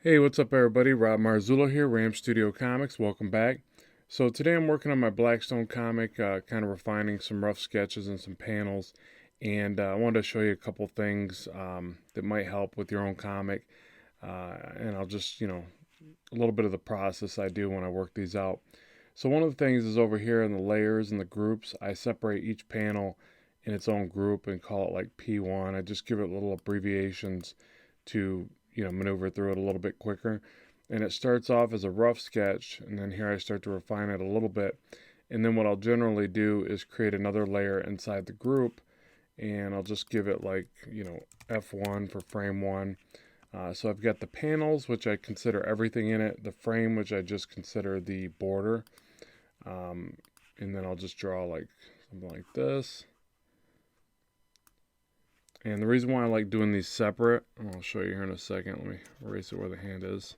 Hey, what's up, everybody? Rob Marzullo here, Ram Studio Comics. Welcome back. So today I'm working on my Blackstone comic, kind of refining some rough sketches and some panels, and I wanted to show you a couple things that might help with your own comic. And I'll just, a little bit of the process I do when I work these out. So one of the things is over here in the layers and the groups, I separate each panel in its own group and call it like P1. I just give it little abbreviations to maneuver through it a little bit quicker. And it starts off as a rough sketch, and then here I start to refine it a little bit. And then what I'll generally do is create another layer inside the group, and I'll just give it like F1 for frame one. So I've got the panels, which I consider everything in it, the frame, which I just consider the border, and then I'll just draw like something like this. And the reason why I like doing these separate, I'll show you here in a second. Let me erase it where the hand is.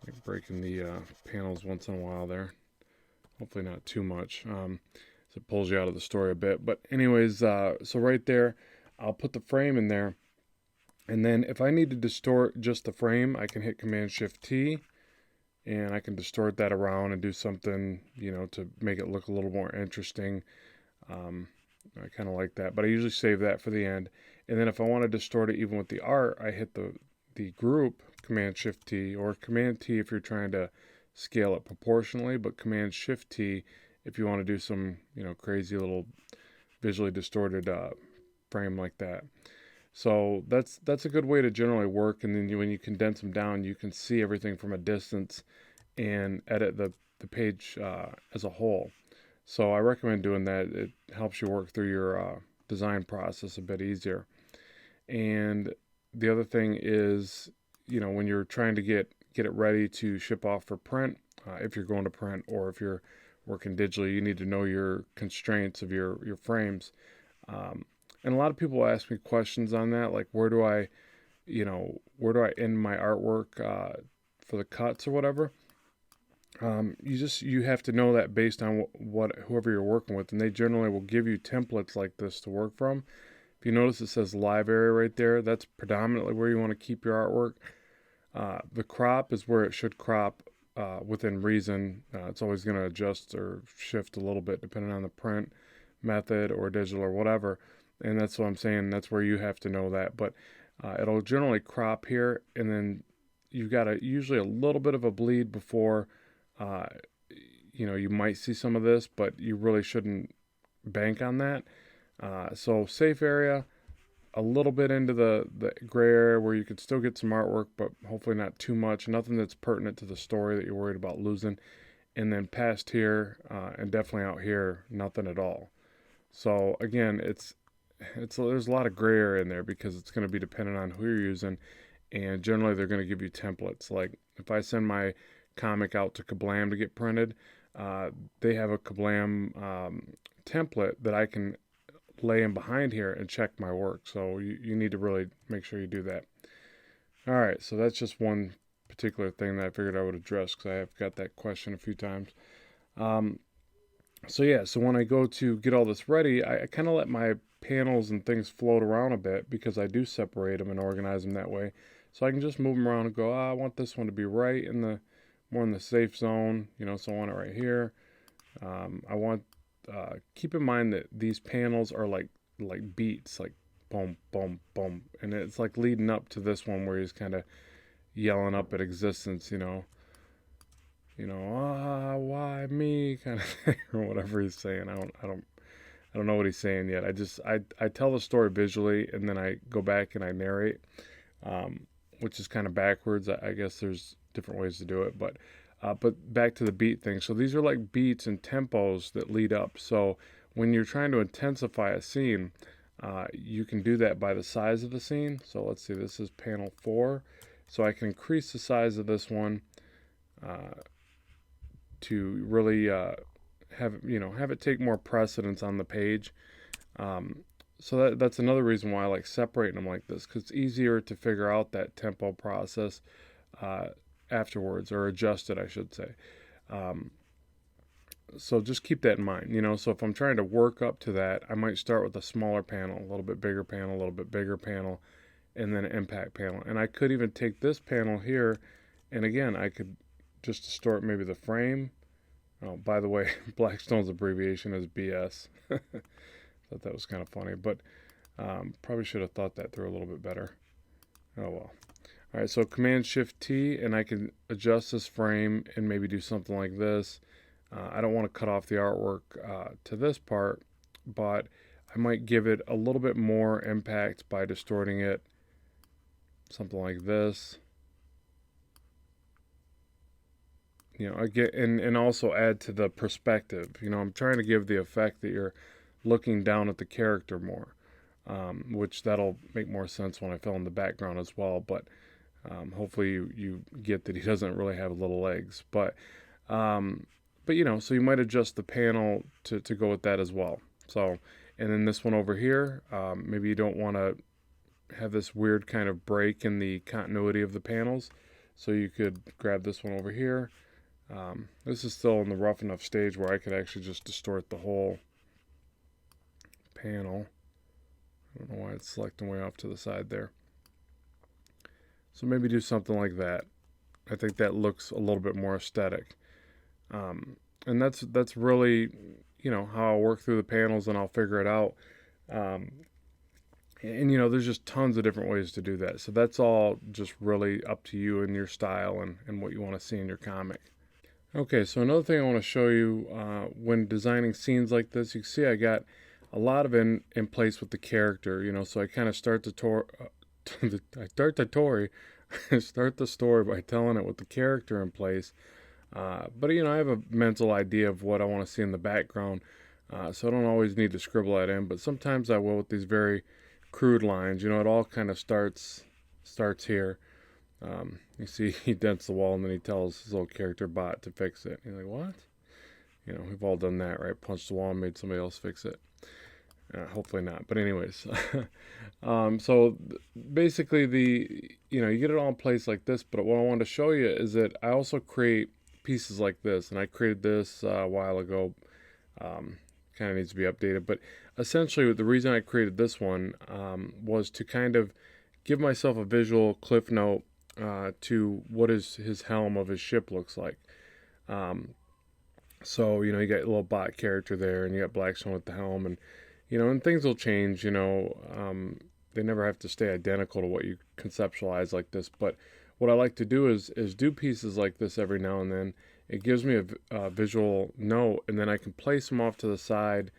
Like breaking the panels once in a while there. Hopefully not too much. So it pulls you out of the story a bit. But anyways, so right there, I'll put the frame in there. And then if I need to distort just the frame, I can hit Command-Shift-T. And I can distort that around and do something, to make it look a little more interesting. I kind of like that, but I usually save that for the end. And then if I want to distort it even with the art, I hit the group, Command-Shift-T, or Command-T if you're trying to scale it proportionally, but Command-Shift-T if you want to do some, crazy little visually distorted frame like that. So that's a good way to generally work. And then when you condense them down, you can see everything from a distance and edit the page as a whole. So I recommend doing that. It helps you work through your design process a bit easier. And the other thing is, when you're trying to get it ready to ship off for print, if you're going to print or if you're working digitally, you need to know your constraints of your frames. And a lot of people ask me questions on that, like where do I end my artwork for the cuts or whatever. You have to know that based on what whoever you're working with, and they generally will give you templates like this to work from. If you notice, it says live area right there. That's predominantly where you want to keep your artwork. The crop is where it should crop within reason. It's always going to adjust or shift a little bit depending on the print method or digital or whatever. And that's what I'm saying. That's where you have to know that. But it'll generally crop here, and then you've got usually a little bit of a bleed before. Uh, you might see some of this, but you really shouldn't bank on that. So safe area, a little bit into the gray area where you could still get some artwork, but hopefully not too much. Nothing that's pertinent to the story that you're worried about losing. And then past here, and definitely out here, nothing at all. So again, there's a lot of gray area in there because it's going to be dependent on who you're using, and generally they're going to give you templates. Like if I send my comic out to Kablam to get printed, they have a Kablam template that I can lay in behind here and check my work. So you need to really make sure you do that. All right, so that's just one particular thing that I figured I would address because I have got that question a few times. Um, so when I go to get all this ready, I kind of let my panels and things float around a bit because I do separate them and organize them that way. So I can just move them around and go, I want this one to be right in the more in the safe zone, so I want it right here. I want keep in mind that these panels are like beats, like boom, boom, boom, and it's like leading up to this one where he's kind of yelling up at existence, why me, kind of thing, or whatever he's saying. I don't know what he's saying yet. I tell the story visually, and then I go back and I narrate, which is kind of backwards. I guess there's different ways to do it, but back to the beat thing. So these are like beats and tempos that lead up. So when you're trying to intensify a scene, you can do that by the size of the scene. So let's see, this is panel 4. So I can increase the size of this one to really have it take more precedence on the page. So that's another reason why I like separating them like this, because it's easier to figure out that tempo process afterwards, or adjust it, I should say. So just keep that in mind. So if I'm trying to work up to that, I might start with a smaller panel, a little bit bigger panel, a little bit bigger panel, and then an impact panel. And I could even take this panel here, and again, I could just distort maybe the frame. Oh, by the way, Blackstone's abbreviation is BS. Thought that was kind of funny, but probably should have thought that through a little bit better. Oh well. All right, so Command Shift T, and I can adjust this frame and maybe do something like this. I don't want to cut off the artwork to this part, but I might give it a little bit more impact by distorting it, something like this. You know, I get and also add to the perspective. You know, I'm trying to give the effect that you're looking down at the character more, which that'll make more sense when I fill in the background as well. But hopefully you get that he doesn't really have little legs. But you know, so you might adjust the panel to go with that as well. So, and then this one over here, maybe you don't want to have this weird kind of break in the continuity of the panels. So you could grab this one over here. This is still in the rough enough stage where I could actually just distort the whole panel. I don't know why it's selecting way off to the side there. So maybe do something like that. I think that looks a little bit more aesthetic. And that's really, you know, how I'll work through the panels, and I'll figure it out. And you know, there's just tons of different ways to do that. So that's all just really up to you and your style and what you want to see in your comic. Okay, so another thing I want to show you when designing scenes like this, you can see I got a lot of it in place with the character, you know, so I kind of start start the story by telling it with the character in place. But you know, I have a mental idea of what I want to see in the background, so I don't always need to scribble that in, but sometimes I will with these very crude lines. You know, it all kind of starts here. You see he dents the wall, and then he tells his little character bot to fix it. You're like, what? You know, we've all done that, right? Punched the wall and made somebody else fix it. Hopefully not, but anyways. So basically you know, you get it all in place like this, but what I wanted to show you is that I also create pieces like this, and I created this a while ago. Kind of needs to be updated, but essentially the reason I created this one was to kind of give myself a visual cliff note to what his helm of his ship looks like. So, you know, you got a little bot character there, and you got Blackstone with the helm, and you know, and things will change. You know, they never have to stay identical to what you conceptualize like this. But what I like to do is do pieces like this every now and then. It gives me a visual note, and then I can place them off to the side.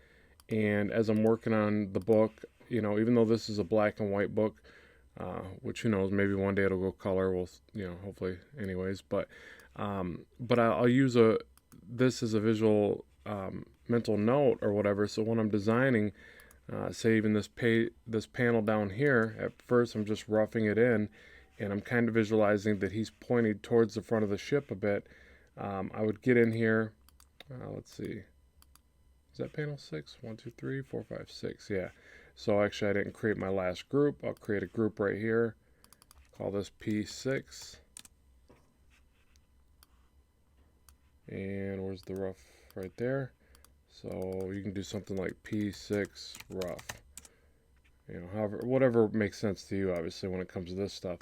And as I'm working on the book, you know, even though this is a black and white book, which who knows, maybe one day it'll go color. We'll, you know, hopefully, anyways. But I'll use this as a visual mental note or whatever. So when I'm designing, say even this panel down here, at first I'm just roughing it in, and I'm kind of visualizing that he's pointing towards the front of the ship a bit. I would get in here. Let's see. Is that panel 6? 1, 2, 3, 4, 5, 6. Yeah. So actually, I didn't create my last group. I'll create a group right here. Call this P6. And where's the rough? Right there. So you can do something like P6 rough. You know, however, whatever makes sense to you, obviously, when it comes to this stuff.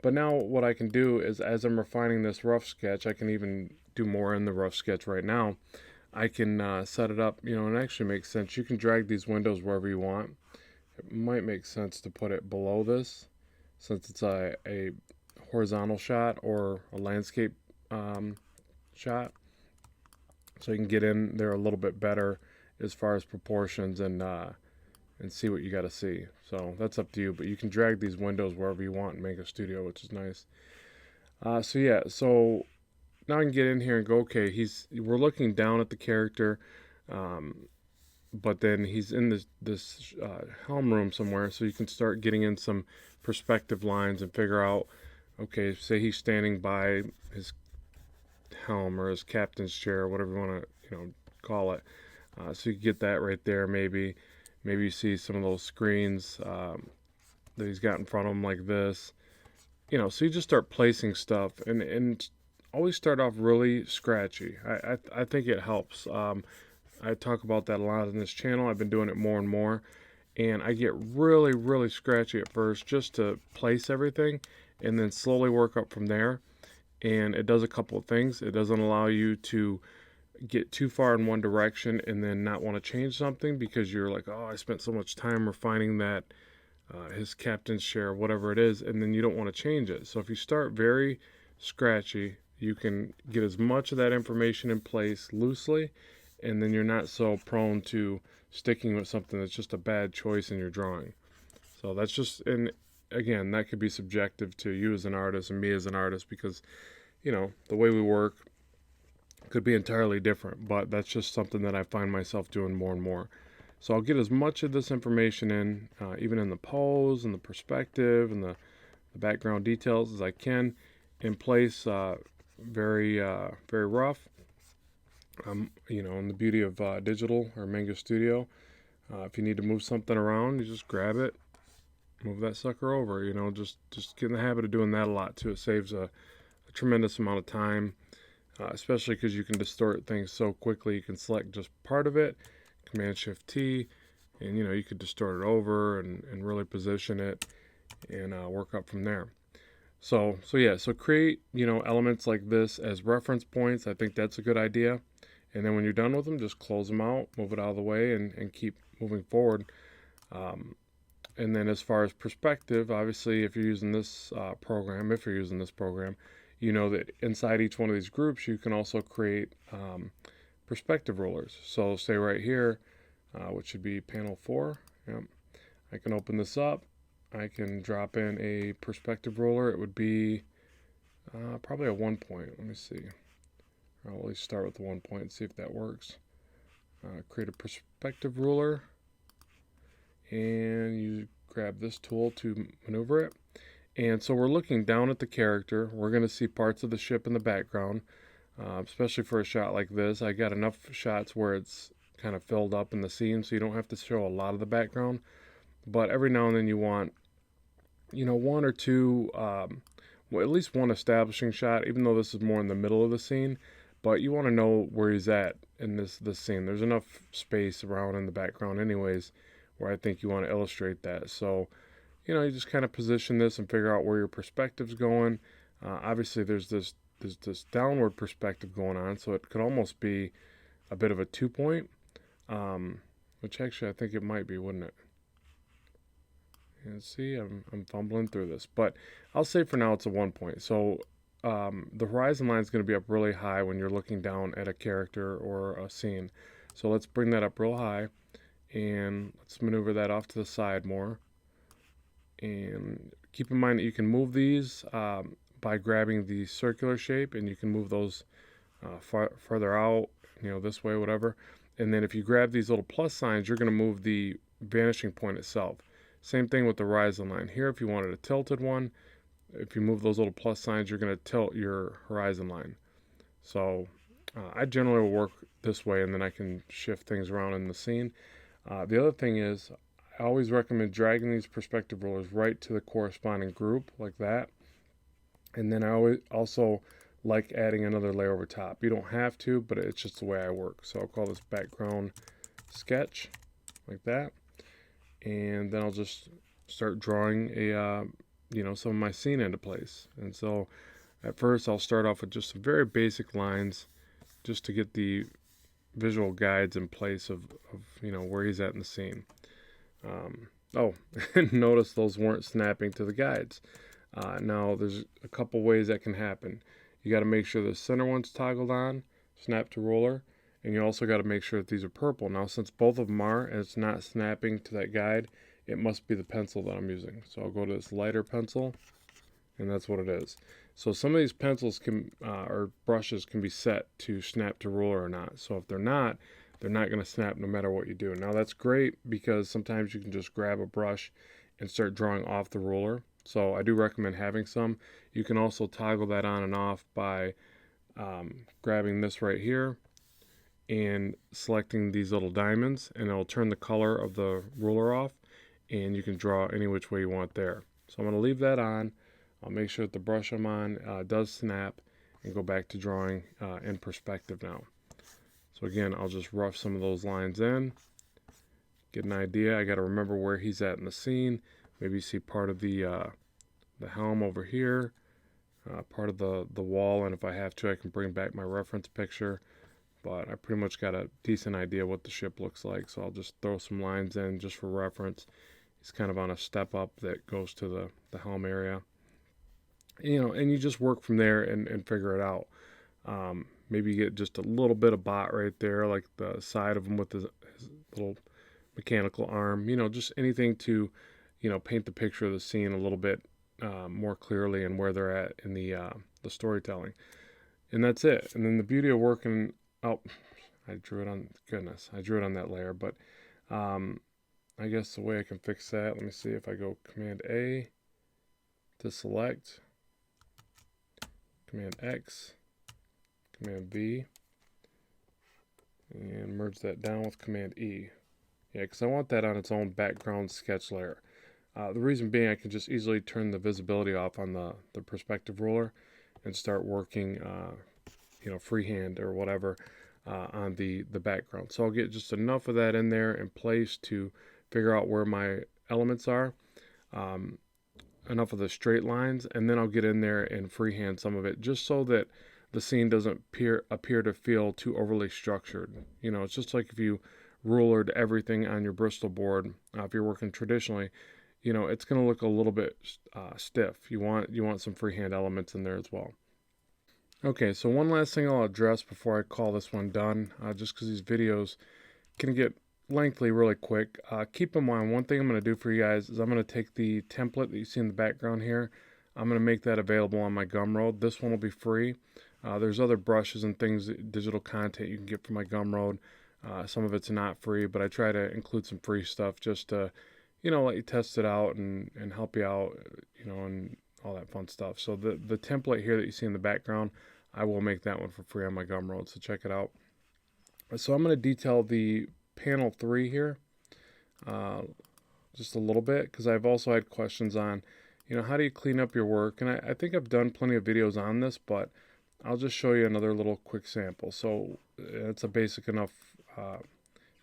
But now what I can do is, as I'm refining this rough sketch, I can even do more in the rough sketch right now. I can set it up, you know, and it actually makes sense. You can drag these windows wherever you want. It might make sense to put it below this, since it's a horizontal shot or a landscape shot. So you can get in there a little bit better as far as proportions and see what you got to see. So that's up to you, but you can drag these windows wherever you want in Manga Studio, which is nice. So yeah, so now I can get in here and go, okay, we're looking down at the character, but then he's in this helm room somewhere, so you can start getting in some perspective lines and figure out, okay, say he's standing by his helm or his captain's chair, or whatever you want to, you know, call it. So you get that right there. Maybe you see some of those screens that he's got in front of him like this. You know, so you just start placing stuff and always start off really scratchy. I think it helps. I talk about that a lot in this channel. I've been doing it more and more. and I get really, really scratchy at first just to place everything, and then slowly work up from there. And it does a couple of things. It doesn't allow you to get too far in one direction and then not want to change something because you're like, oh, I spent so much time refining that his captain's share, whatever it is, and then you don't want to change it. So if you start very scratchy, you can get as much of that information in place loosely, and then you're not so prone to sticking with something that's just a bad choice in your drawing. So that's just, and again, that could be subjective to you as an artist and me as an artist because, the way we work could be entirely different, but that's just something that I find myself doing more and more. So I'll get as much of this information in, even in the pose and the perspective and the background details as I can in place, very rough. And the beauty of digital or Manga Studio, if you need to move something around, you just grab it, move that sucker over. Just get in the habit of doing that a lot too. It saves a tremendous amount of time, especially because you can distort things so quickly. You can select just part of it, Command Shift T, and you could distort it over and really position it and work up from there. So create elements like this as reference points. I think that's a good idea. And then when you're done with them, just close them out, move it out of the way, and keep moving forward. And then as far as perspective, obviously, if you're using this program, you know that inside each one of these groups, you can also create perspective rulers. So say right here, which should be panel 4. Yep. I can open this up. I can drop in a perspective ruler. It would be probably a 1 point. Let me see. I'll at least start with the 1 point and see if that works. Create a perspective ruler, and you grab this tool to maneuver it. And so we're looking down at the character. We're going to see parts of the ship in the background, especially for a shot like this. I got enough shots where it's kind of filled up in the scene, so you don't have to show a lot of the background. But every now and then you want, one or two, at least one establishing shot, even though this is more in the middle of the scene. But you want to know where he's at in this scene. There's enough space around in the background anyways, where I think you want to illustrate that. So, you just kind of position this and figure out where your perspective's going. Obviously, there's this downward perspective going on, so it could almost be a bit of a 2 point, which actually I think it might be, wouldn't it? And see, I'm fumbling through this, but I'll say for now it's a 1 point. So the horizon line is going to be up really high when you're looking down at a character or a scene. So let's bring that up real high, and let's maneuver that off to the side more. And keep in mind that you can move these by grabbing the circular shape, and you can move those farther out, this way, whatever. And then if you grab these little plus signs, you're going to move the vanishing point itself. Same thing with the horizon line. Here, if you wanted a tilted one, if you move those little plus signs, you're going to tilt your horizon line. So I generally will work this way, and then I can shift things around in the scene. The other thing is, I always recommend dragging these perspective rulers right to the corresponding group, like that. And then I always also like adding another layer over top. You don't have to, but it's just the way I work. So I'll call this background sketch, like that. And then I'll just start drawing some of my scene into place. And so at first I'll start off with just some very basic lines just to get the visual guides in place of where he's at in the scene. Notice those weren't snapping to the guides. Now there's a couple ways that can happen. You got to make sure the center one's toggled on, snap to ruler, and you also got to make sure that these are purple. Now since both of them are, and it's not snapping to that guide, it must be the pencil that I'm using. So I'll go to this lighter pencil, and that's what it is. So some of these pencils or brushes can be set to snap to ruler or not. So if they're not going to snap no matter what you do. Now that's great because sometimes you can just grab a brush and start drawing off the ruler. So I do recommend having some. You can also toggle that on and off by grabbing this right here and selecting these little diamonds, and it'll turn the color of the ruler off, and you can draw any which way you want there. So I'm going to leave that on. I'll make sure that the brush I'm on does snap, and go back to drawing in perspective now. So again, I'll just rough some of those lines in, get an idea. I got to remember where he's at in the scene. Maybe you see part of the helm over here, part of the wall, and if I have to, I can bring back my reference picture. But I pretty much got a decent idea what the ship looks like, so I'll just throw some lines in just for reference. He's kind of on a step up that goes to the helm area. And you just work from there and figure it out. Maybe you get just a little bit of bot right there, like the side of him with his little mechanical arm. Just anything to, paint the picture of the scene a little bit more clearly and where they're at in the storytelling. And that's it. And then the beauty of working, I drew it on that layer, but I guess the way I can fix that, let me see if I go Command A to select, Command X, Command V, and merge that down with Command E. Yeah, because I want that on its own background sketch layer. The reason being, I can just easily turn the visibility off on the perspective ruler and start working, freehand or whatever on the background. So I'll get just enough of that in there in place to figure out where my elements are, enough of the straight lines, and then I'll get in there and freehand some of it just so that the scene doesn't appear to feel too overly structured. It's just like if you rulered everything on your Bristol board. If you're working traditionally, it's going to look a little bit stiff. You want some freehand elements in there as well. Okay, so one last thing I'll address before I call this one done, just because these videos can get lengthy really quick. Keep in mind, one thing I'm going to do for you guys is I'm going to take the template that you see in the background here. I'm going to make that available on my Gumroad. This one will be free. There's other brushes and things, digital content you can get from my Gumroad. Some of it's not free, but I try to include some free stuff just to, let you test it out and help you out, and all that fun stuff. So the template here that you see in the background, I will make that one for free on my Gumroad, so check it out. So I'm going to detail the panel 3 here just a little bit, because I've also had questions on, how do you clean up your work? And I think I've done plenty of videos on this, but I'll just show you another little quick sample. So it's a basic enough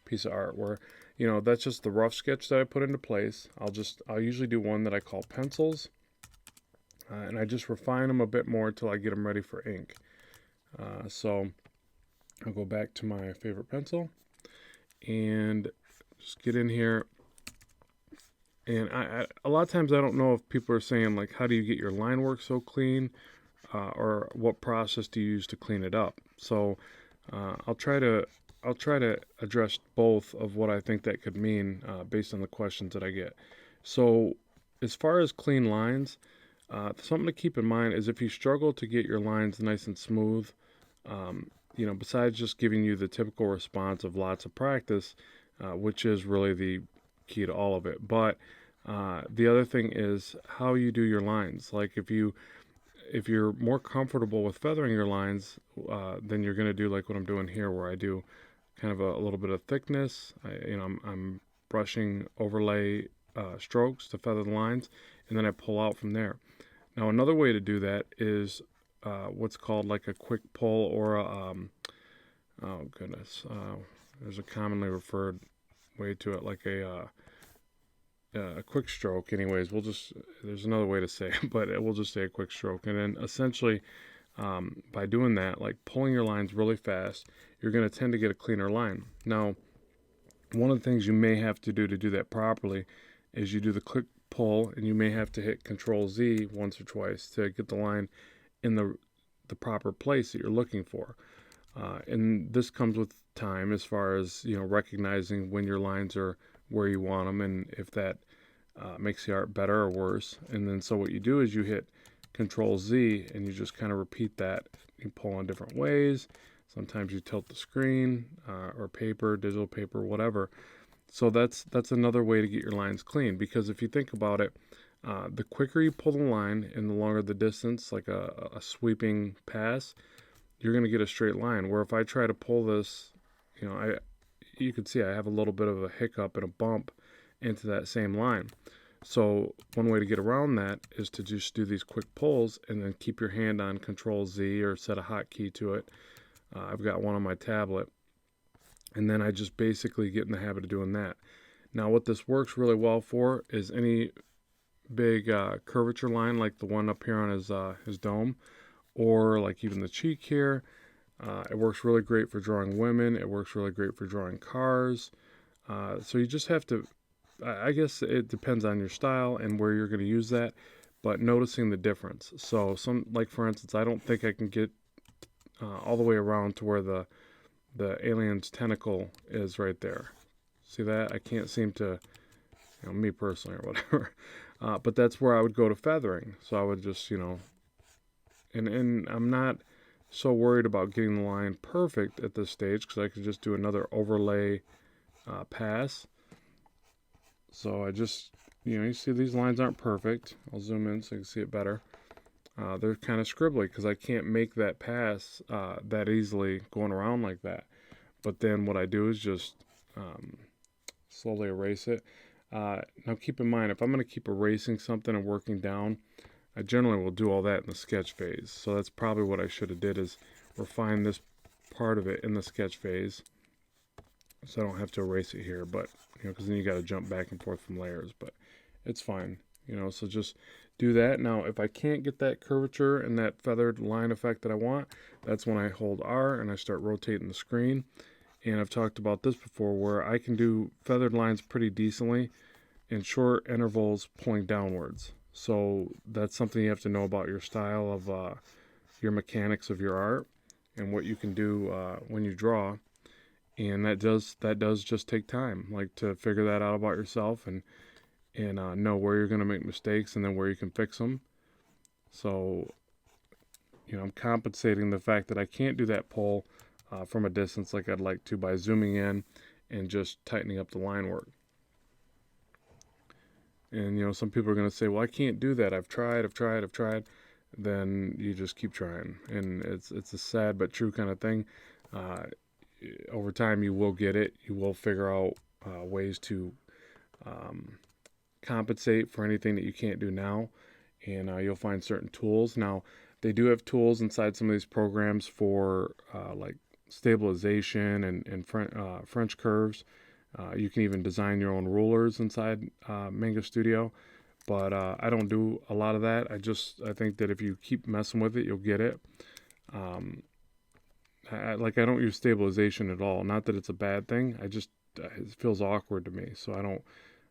piece of art where, that's just the rough sketch that I put into place. I'll usually do one that I call pencils, and I just refine them a bit more until I get them ready for ink. So I'll go back to my favorite pencil and just get in here. And a lot of times I don't know if people are saying, like, how do you get your line work so clean, or what process do you use to clean it up? So I'll try to address both of what I think that could mean based on the questions that I get. So as far as clean lines, something to keep in mind is if you struggle to get your lines nice and smooth, besides just giving you the typical response of lots of practice, which is really the key to all of it. But the other thing is how you do your lines. Like if you're more comfortable with feathering your lines, then you're going to do like what I'm doing here, where I do kind of a little bit of thickness. I'm brushing overlay strokes to feather the lines, and then I pull out from there. Now another way to do that is what's called like a quick pull, or there's a commonly referred way to it, like a quick stroke. Anyways, there's another way to say it, but we'll just say a quick stroke. And then essentially, by doing that, like pulling your lines really fast, you're going to tend to get a cleaner line. Now, one of the things you may have to do that properly is you do the quick pull, and you may have to hit Control Z once or twice to get the line in the proper place that you're looking for. And this comes with time, as far as recognizing when your lines are where you want them, and if that makes the art better or worse. And then so what you do is you hit Control Z, and you just kind of repeat that. You pull in different ways. Sometimes you tilt the screen or paper, digital paper, whatever. So that's another way to get your lines clean, because if you think about it, the quicker you pull the line and the longer the distance, like a sweeping pass, you're going to get a straight line. Where if I try to pull this, you can see I have a little bit of a hiccup and a bump into that same line. So one way to get around that is to just do these quick pulls, and then keep your hand on Control Z or set a hotkey to it. I've got one on my tablet, and then I just basically get in the habit of doing that. Now what this works really well for is any big curvature line like the one up here on his dome, or like even the cheek here. It works really great for drawing women. It works really great for drawing cars. So you just have to, I guess it depends on your style and where you're going to use that, but noticing the difference. So like for instance, I don't think I can get all the way around to where the alien's tentacle is right there. See that? I can't seem to, me personally or whatever. But that's where I would go to feathering. So I would just, and I'm not so worried about getting the line perfect at this stage because I could just do another overlay pass. So I just, you see these lines aren't perfect. I'll zoom in so you can see it better. They're kind of scribbly because I can't make that pass that easily going around like that. But then what I do is just slowly erase it. Now keep in mind, if I'm going to keep erasing something and working down, I generally will do all that in the sketch phase. So that's probably what I should have did, is refine this part of it in the sketch phase, so I don't have to erase it here. But because then you got to jump back and forth from layers. But it's fine, so just do that. Now if I can't get that curvature and that feathered line effect that I want, that's when I hold R and I start rotating the screen. And I've talked about this before, where I can do feathered lines pretty decently in short intervals pulling downwards. So that's something you have to know about your style of your mechanics of your art and what you can do when you draw. And that does just take time, like to figure that out about yourself and know where you're going to make mistakes and then where you can fix them. So I'm compensating the fact that I can't do that pull from a distance like I'd like to by zooming in and just tightening up the line work. And some people are going to say, well, I can't do that. I've tried. Then you just keep trying. And it's a sad but true kind of thing. Over time you will get it. You will figure out ways to compensate for anything that you can't do now. And you'll find certain tools. Now, they do have tools inside some of these programs for like stabilization and French curves. You can even design your own rulers inside Manga Studio, but I don't do a lot of that. I think that if you keep messing with it, you'll get it. I don't use stabilization at all. Not that it's a bad thing. It feels awkward to me, so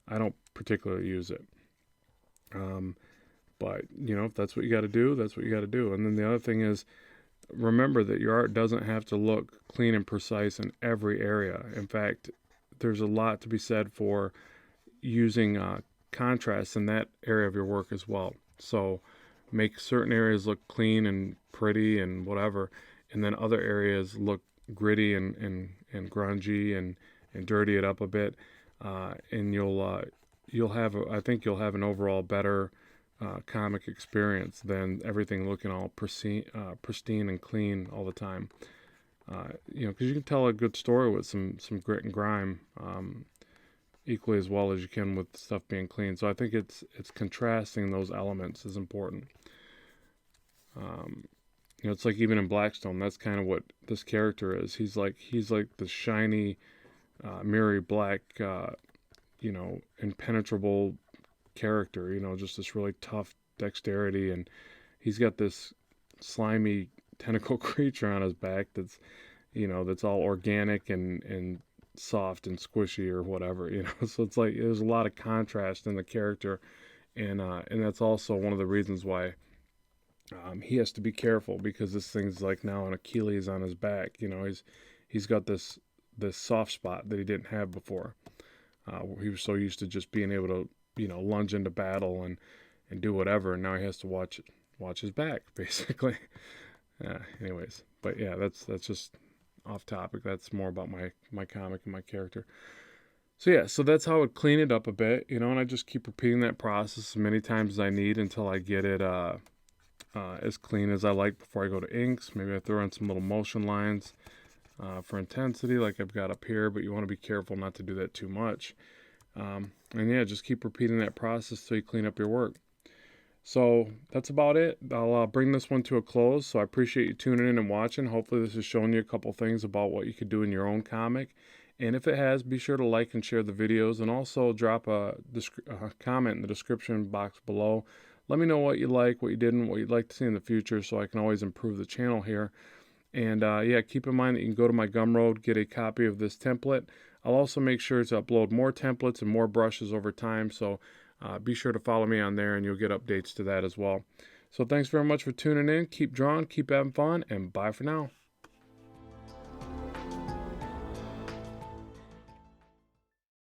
I don't particularly use it. But if that's what you got to do, that's what you got to do. And then the other thing is, remember that your art doesn't have to look clean and precise in every area. In fact, there's a lot to be said for using contrast in that area of your work as well. So make certain areas look clean and pretty and whatever, and then other areas look gritty and grungy and dirty it up a bit, and you'll have an overall better comic experience than everything looking all pristine and clean all the time. Because you can tell a good story with some grit and grime equally as well as you can with stuff being clean. So I think it's contrasting those elements is important. It's like even in Blackstone, that's kind of what this character is. He's like the shiny, mirrory black, impenetrable character. Just this really tough dexterity, and he's got this slimy tentacle creature on his back that's all organic and soft and squishy or whatever. So it's like there's a lot of contrast in the character, and that's also one of the reasons why he has to be careful, because this thing's like now an Achilles on his back. He's got this soft spot that he didn't have before. He was so used to just being able to lunge into battle and do whatever, and now he has to watch his back basically. Anyways, but yeah, that's just off topic. That's more about my comic and my character. So that's how I would clean it up a bit, and I just keep repeating that process as many times as I need until I get it as clean as I like before I go to inks. Maybe I throw in some little motion lines for intensity like I've got up here, but you want to be careful not to do that too much. And yeah, just keep repeating that process till you clean up your work. So that's about it. I'll bring this one to a close. So I appreciate you tuning in and watching. Hopefully this has shown you a couple things about what you could do in your own comic. And if it has, be sure to like and share the videos, and also drop a comment in the description box below. Let me know what you like, what you didn't, what you'd like to see in the future, so I can always improve the channel here. And yeah, keep in mind that you can go to my Gumroad, get a copy of this template. I'll also make sure to upload more templates and more brushes over time, so be sure to follow me on there and you'll get updates to that as well. So thanks very much for tuning in. Keep drawing, keep having fun, and bye for now.